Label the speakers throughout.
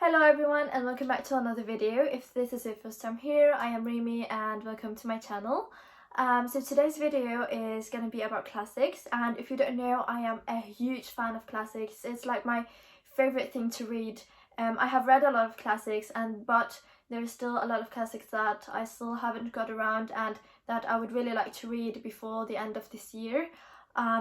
Speaker 1: Hello everyone and welcome back to another video. If this is your first time here, I am Rimi and welcome to my channel. So today's video is going to be about classics, and if you don't know, I am a huge fan of classics. It's like my favorite thing to read. I have read a lot of classics, but there's still a lot of classics that I still haven't got around and that I would really like to read before the end of this year.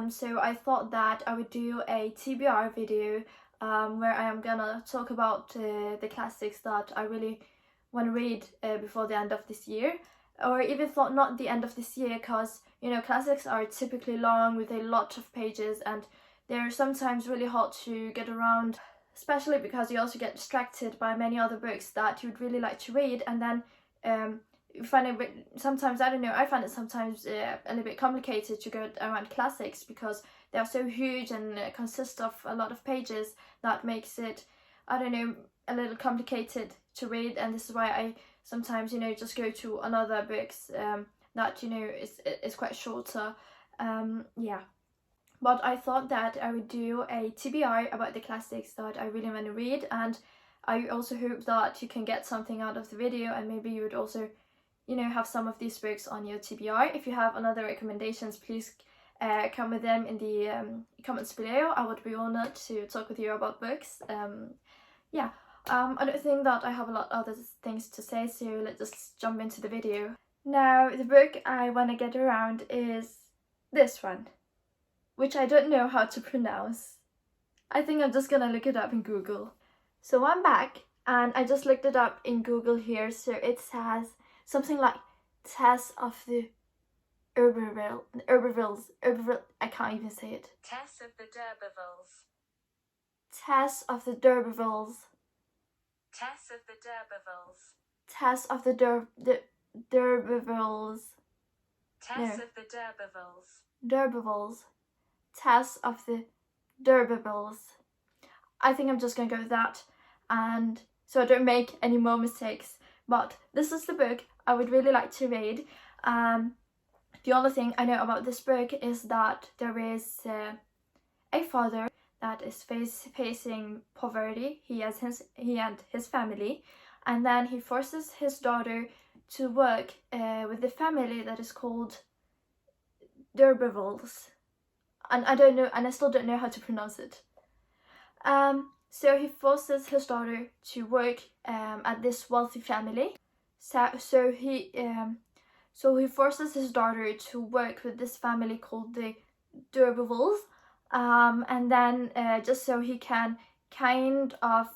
Speaker 1: So I thought that I would do a TBR video where I am gonna talk about the classics that I really want to read before the end of this year, or even thought not the end of this year, because you know classics are typically long with a lot of pages and they're sometimes really hard to get around, especially because you also get distracted by many other books that you'd really like to read, and then you find it a bit, sometimes, I don't know, I find it sometimes a little bit complicated to go around classics because they are so huge and consist of a lot of pages that makes it, I don't know, a little complicated to read. And this is why I sometimes, you know, just go to another books that, you know, is quite shorter. Yeah. But I thought that I would do a TBR about the classics that I really want to read, and I also hope that you can get something out of the video, and maybe you would also, you know, have some of these books on your TBR. If you have another recommendations, please come with them in the comments below. I would be honored to talk with you about books. Yeah, I don't think that I have a lot of other things to say, so let's just jump into the video. Now, the book I want to get around is this one, which I don't know how to pronounce. I think I'm just gonna look it up in Google. So I'm back and I just looked it up in Google here. So it says something like Tess of the Derbyvilles, I can't even say it.
Speaker 2: Tess of the Derbyvilles.
Speaker 1: Tess of the Derbyvilles.
Speaker 2: Tess of the Derbyvilles.
Speaker 1: Tess of the Derbyvilles.
Speaker 2: Tess
Speaker 1: No.
Speaker 2: of the Derbyvilles.
Speaker 1: Derbyvilles. Tess of the Derbyvilles. I think I'm just gonna go with that, and so I don't make any more mistakes. But this is the book I would really like to read. The only thing I know about this book is that there is a father that is facing poverty. He and his family, and then he forces his daughter to work with the family that is called Derbyvilles, and I don't know, and I still don't know how to pronounce it. So he forces his daughter to work at this wealthy family. So he forces his daughter to work with this family called the Derbyvilles, and then just so he can kind of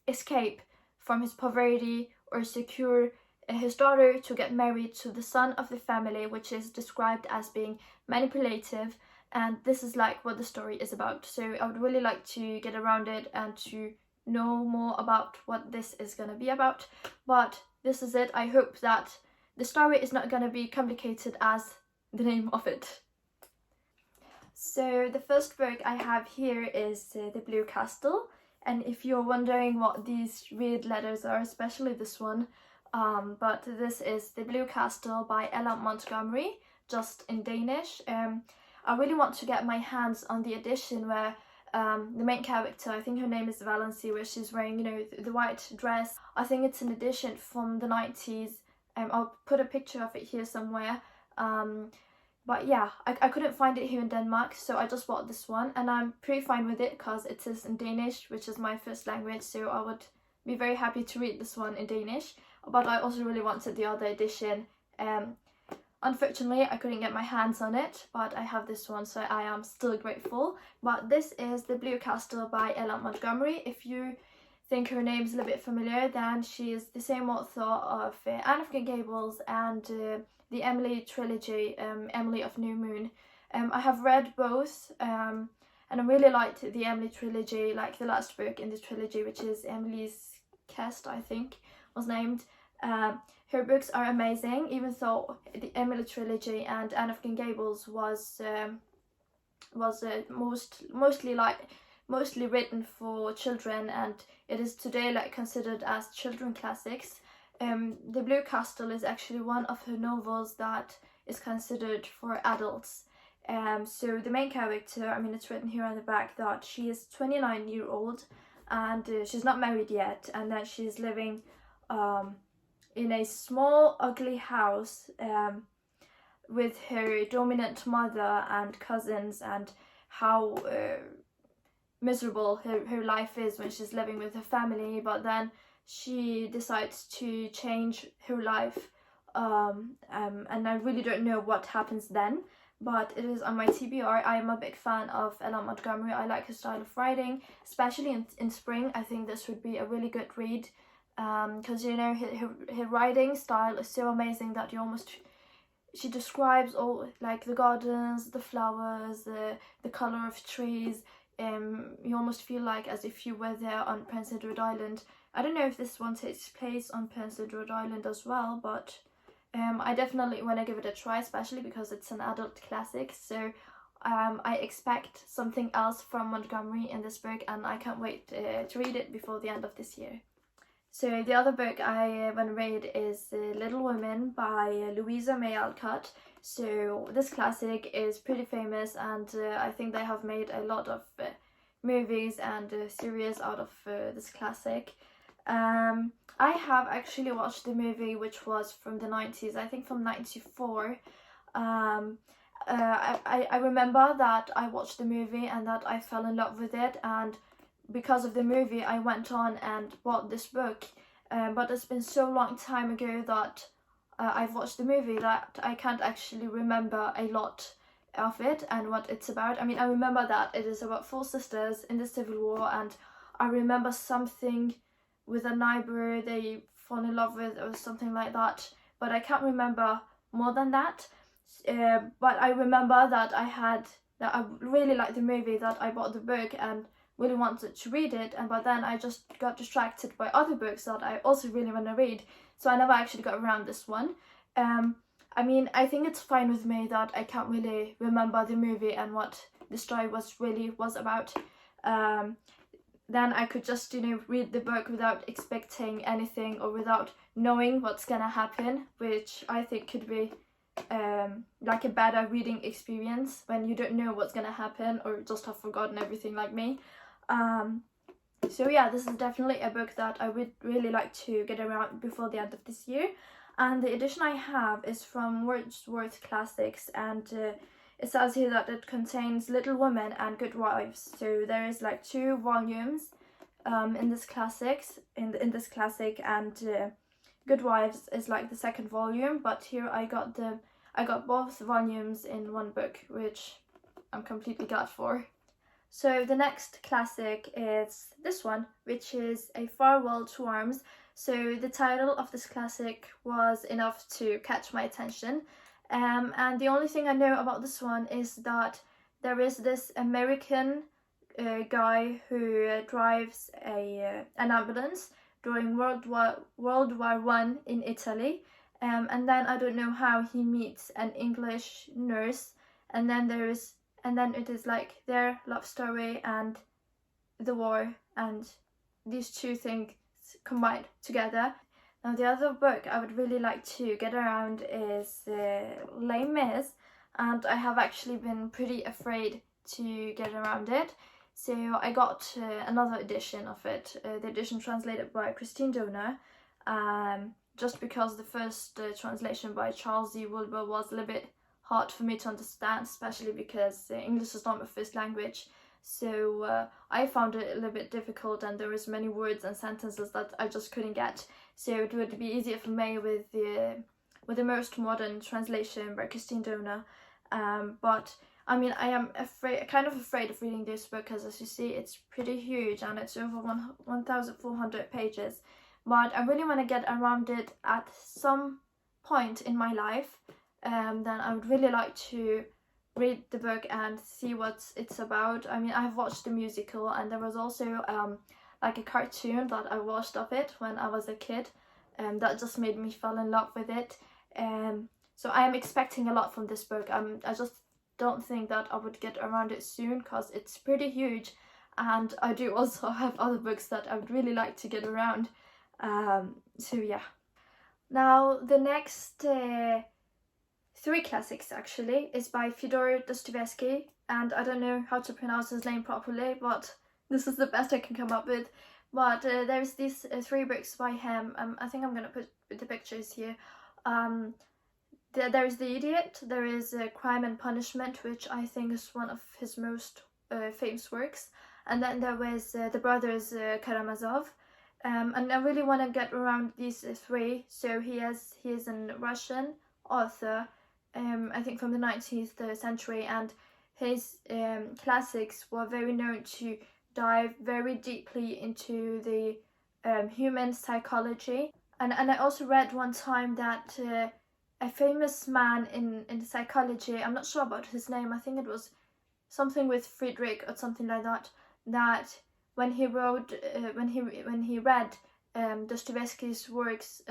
Speaker 1: escape from his poverty or secure his daughter to get married to the son of the family, which is described as being manipulative. And this is like what the story is about. So I would really like to get around it and to know more about what this is going to be about. But this is it. I hope that the story is not going to be complicated as the name of it. So the first book I have here is The Blue Castle. And if you're wondering what these weird letters are, especially this one, but this is The Blue Castle by LM.Montgomery, just in Danish. I really want to get my hands on the edition where the main character, I think her name is Valency, where she's wearing, you know, the white dress. I think it's an edition from the 90s. I'll put a picture of it here somewhere. But yeah, I couldn't find it here in Denmark, so I just bought this one, and I'm pretty fine with it because it is in Danish, which is my first language, so I would be very happy to read this one in Danish. But I also really wanted the other edition. Unfortunately, I couldn't get my hands on it, but I have this one, so I am still grateful. But this is The Blue Castle by LM.Montgomery. If you think her name is a little bit familiar, then she is the same author of Anne of Green Gables and the Emily trilogy, Emily of New Moon. I have read both, and I really liked the Emily trilogy, like the last book in the trilogy, which is Emily's Quest, I think, was named. Her books are amazing, even though the Emily trilogy and Anne of Green Gables was mostly written for children, and it is today like considered as children classics. The Blue Castle is actually one of her novels that is considered for adults. So the main character, I mean, it's written here on the back that she is 29-year-old and she's not married yet, and then she's living in a small ugly house with her dominant mother and cousins, and how miserable her life is when she's living with her family. But then she decides to change her life, and I really don't know what happens then, but it is on my TBR. I am a big fan of LM.Montgomery. I like her style of writing, especially in spring. I think this would be a really good read, because you know, her writing style is so amazing that she describes all, like, the gardens, the flowers, the color of trees. You almost feel like as if you were there on Prince Edward Island. I don't know if this one takes place on Prince Edward Island as well, but I definitely want to give it a try, especially because it's an adult classic. So I expect something else from Montgomery in this book, and I can't wait to read it before the end of this year. So the other book I want to read is Little Women by Louisa May Alcott. So this classic is pretty famous, and I think they have made a lot of movies and series out of this classic. I have actually watched the movie, which was from the 90s, I think from 94. I remember that I watched the movie and that I fell in love with it, and because of the movie I went on and bought this book, but it's been so long time ago that I've watched the movie that I can't actually remember a lot of it and what it's about. I mean, I remember that it is about 4 sisters in the Civil War, and I remember something with a neighbor they fall in love with or something like that, but I can't remember more than that. But I remember that I really liked the movie, that I bought the book and really wanted to read it, but then I just got distracted by other books that I also really want to read, so I never actually got around this one. I mean, I think it's fine with me that I can't really remember the movie and what the story was about. Then I could just, you know, read the book without expecting anything or without knowing what's gonna happen, which I think could be like a better reading experience when you don't know what's gonna happen or just have forgotten everything like me. So yeah, this is definitely a book that I would really like to get around before the end of this year. And the edition I have is from Wordsworth Classics, and it says here that it contains Little Women and Good Wives. So there is like 2 volumes in this classics, in this classic, and Good Wives is like the 2nd volume, but here I got both volumes in one book, which I'm completely glad for. So the next classic is this one, which is A Farwell to Arms. So the title of this classic was enough to catch my attention, and the only thing I know about this one is that there is this American guy who drives an ambulance during World War I in Italy, and then I don't know how he meets an English nurse, and then it is like their love story and the war, and these 2 things combined together. Now the other book I would really like to get around is Les Mis, and I have actually been pretty afraid to get around it, so I got another edition of it, the edition translated by Christine Donner, just because the first translation by Charles D. Wilbur was a little bit hard for me to understand, especially because English is not my first language. So I found it a little bit difficult, and there was many words and sentences that I just couldn't get. So it would be easier for me with the most modern translation by Christine Donner. But I mean, I am kind of afraid of reading this book, because as you see, it's pretty huge and it's over 1,400 pages. But I really want to get around it at some point in my life. Then I would really like to read the book and see what it's about. I mean, I have watched the musical, and there was also like a cartoon that I watched of it when I was a kid, and that just made me fall in love with it. So I am expecting a lot from this book. I just don't think that I would get around it soon, because it's pretty huge, and I do also have other books that I would really like to get around. So yeah. Now the next 3 classics actually is by Fyodor Dostoevsky, and I don't know how to pronounce his name properly, but this is the best I can come up with. But there's these 3 books by him. I think I'm gonna put the pictures here. There's The Idiot, there is Crime and Punishment, which I think is one of his most famous works, and then there was The Brothers Karamazov, and I really want to get around these 3. So he is a Russian author, I think from the 19th century, and his classics were very known to dive very deeply into the human psychology. And I also read one time that a famous man in psychology, I'm not sure about his name, I think it was something with Friedrich or something like that, that when he wrote, when he read Dostoevsky's works,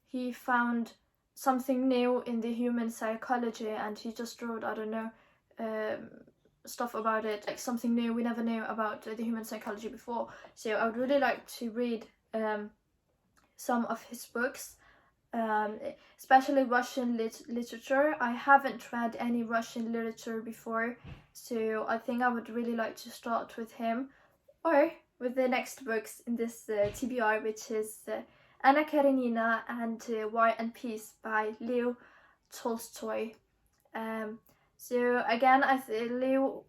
Speaker 1: he found something new in the human psychology, and he just wrote, I don't know, stuff about it, like something new we never knew about the human psychology before. So I would really like to read some of his books, especially Russian literature. I haven't read any Russian literature before, so I think I would really like to start with him, or with the next books in this TBR, which is Anna Karenina and War and Peace by Leo Tolstoy. So again, Leo,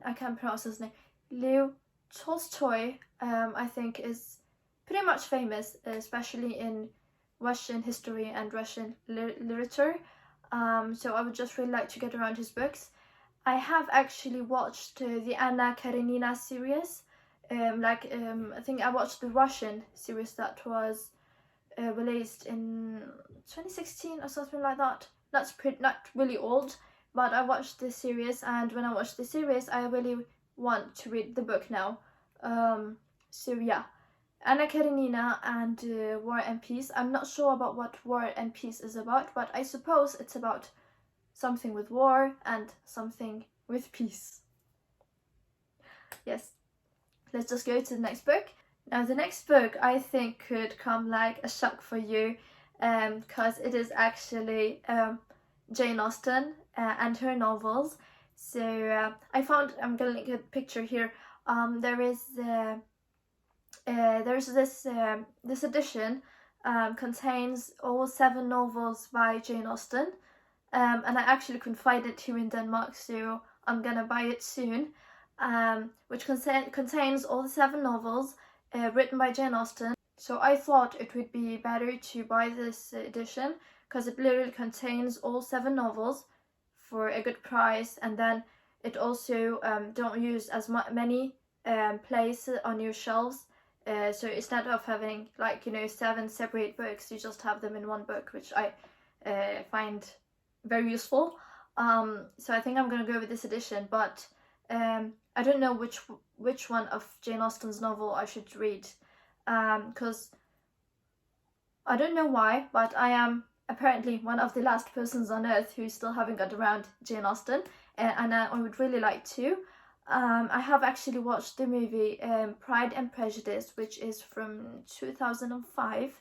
Speaker 1: I can't pronounce his name. Leo Tolstoy, I think, is pretty much famous, especially in Russian history and Russian literature. So I would just really like to get around his books. I have actually watched the Anna Karenina series. I think I watched the Russian series that was released in 2016 or something like that. That's not really old, but I watched the series, and when I watched the series, I really want to read the book now. So yeah, Anna Karenina and War and Peace. I'm not sure about what War and Peace is about, but I suppose it's about something with war and something with peace. Yes, let's just go to the next book. Now the next book I think could come like a shock for you, because it is actually Jane Austen and her novels. So I'm gonna link a picture here. There's this edition contains all 7 novels by Jane Austen, and I actually couldn't find it here in Denmark, so I'm gonna buy it soon, which contains all the 7 novels written by Jane Austen. So I thought it would be better to buy this edition, because it literally contains all 7 novels for a good price, and then it also don't use as many places on your shelves. So instead of having 7 separate books, you just have them in one book, which I find very useful. So I think I'm gonna go with this edition, but I don't know which one of Jane Austen's novel I should read, because I don't know why, but I am apparently one of the last persons on earth who still haven't got around Jane Austen, and I would really like to. I have actually watched the movie Pride and Prejudice, which is from 2005.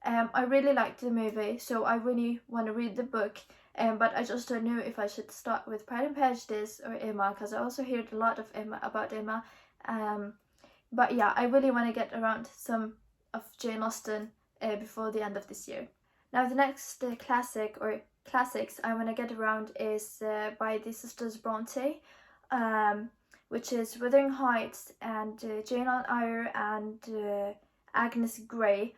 Speaker 1: I really liked the movie, so I really want to read the book, but I just don't know if I should start with Pride and Prejudice or Emma, because I also heard a lot of about Emma. But yeah, I really want to get around some of Jane Austen before the end of this year. Now the next classics I want to get around is by the sisters Bronte, which is Wuthering Heights and Jane Eyre and Agnes Grey.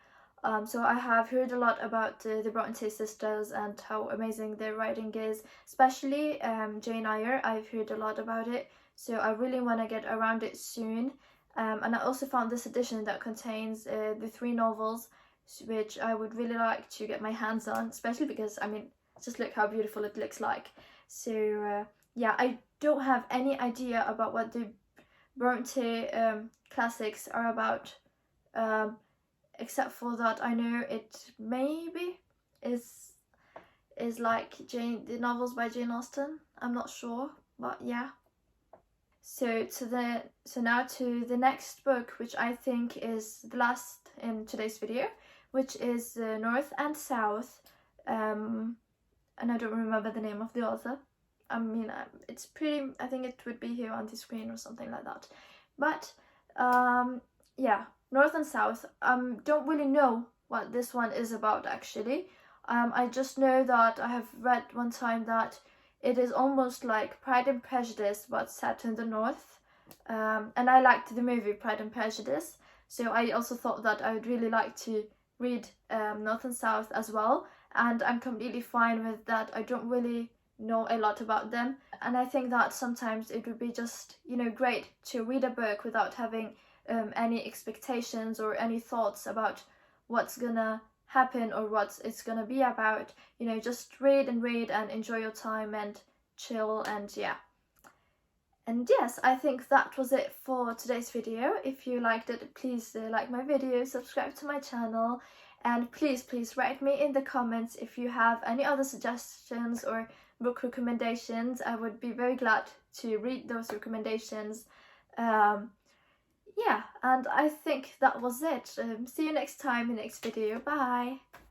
Speaker 1: So I have heard a lot about the Bronte sisters and how amazing their writing is, especially Jane Eyre. I've heard a lot about it, so I really want to get around it soon. And I also found this edition that contains the 3 novels, which I would really like to get my hands on, especially because, I mean, just look how beautiful it looks like. So yeah, I don't have any idea about what the Bronte classics are about, except for that I know it maybe is like the novels by Jane Austen. I'm not sure, but yeah. So now to the next book, which I think is the last in today's video, which is North and South, and I don't remember the name of the author. I mean, it's pretty, I think it would be here on the screen or something like that. But Yeah, North and South. Don't really know what this one is about actually. I just know that I have read one time that it is almost like Pride and Prejudice but set in the North. And I liked the movie Pride and Prejudice, so I also thought that I would really like to read North and South as well. And I'm completely fine with that. I don't really know a lot about them, and I think that sometimes it would be just, you know, great to read a book without having any expectations or any thoughts about what's gonna happen or what it's gonna be about. You know, just read and enjoy your time and chill, and yeah. And yes, I think that was it for today's video. If you liked it, please like my video, subscribe to my channel, and please write me in the comments if you have any other suggestions or book recommendations. I would be very glad to read those recommendations. Yeah, and I think that was it. See you next time in the next video. Bye!